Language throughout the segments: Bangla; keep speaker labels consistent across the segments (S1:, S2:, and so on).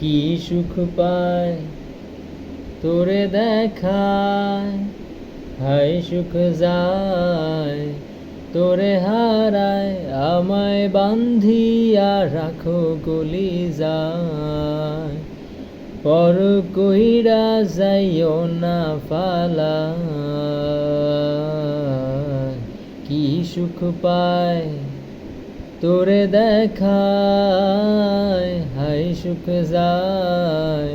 S1: কি সুখ পায় তোরে দেখায়, হায় সুখ যায় তোরে হারায়, আমায় বান্ধিয়া রাখো কলিজায়। পর কইরা যাইও না ফালায়, কি সুখ পায় তোরে দেখায়, হায় সুখ যায়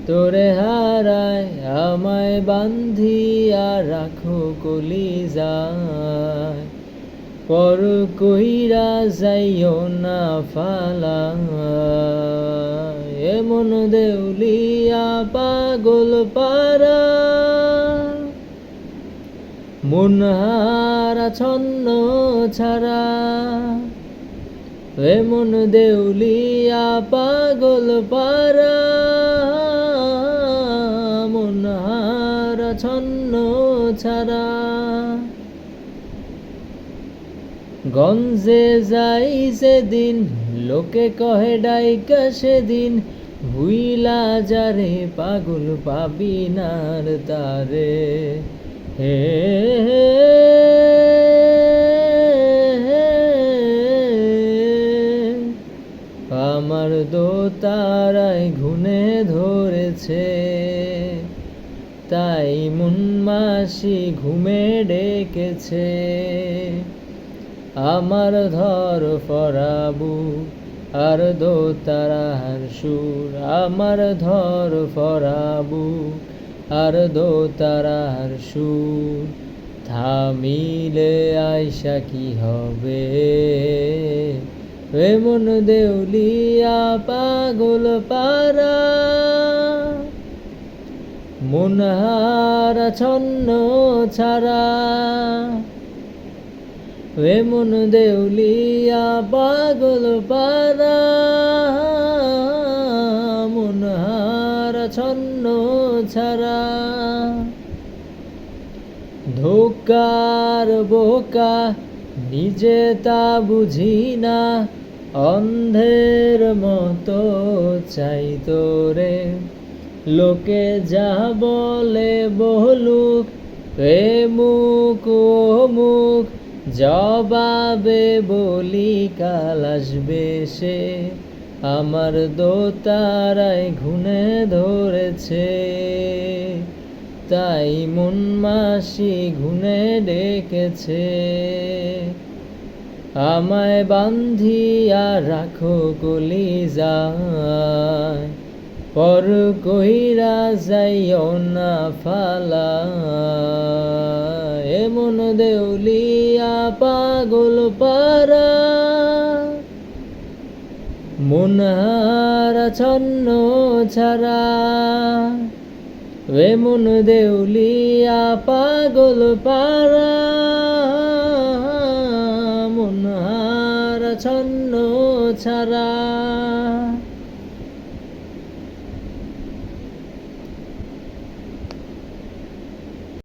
S1: তোরে হারায়, আমায় বান্ধিয়া রাখো কলিজায়। পর কইরা যাইও না ফালায়, এমন দেউলিয়া পাগল পারা, মন হারা ছন্ন ছাড়া। এমন দেউলিয়া পাগল পারা, মন হারা ছন্ন ছাড়া। গঞ্জে যাই সেদিন লোকে কহে ডাইকা সেদিন, ভুইলা যারে পাগল পাবি নার তারে। হে আমার দোতারায় ঘুনে ধরেছে, তাই মন মাসি ঘুমে ডেকেছে। আমার ধর ফরাবু আর দোতারার সুর, আমার ধর ফরাবু আর দোতারার সুর। থামিলে আয়সা কি হবে, এমন দেউলিয়া পাগল পারা, মন হারা ছন্ন ছাড়া। এমন দেউলিয়া পাগল পারা, মন হারা ছন্ন ছাড়া। ধোকার বোকা নিজে তা বুঝি না, অন্ধের মতো চাই তোরে। লোকে যা বলে বলুক, এ মুখ ও মুখ, জবাবে বলি কাল আসবে সে। আমার দোতারায় ঘুনে ধরেছে, তাই মন মাসি ঘুনে ডেকেছে। আমায় বান্ধিয়া রাখো কলিজায়, পর কইরা যাইও না ফালায়। এমন দেউলিয়া পাগল পারা, মন হারা ছন্ন ছাড়া। এমন দেউলিয়া পাগল পারা, মন হারা ছন্ন ছাড়া।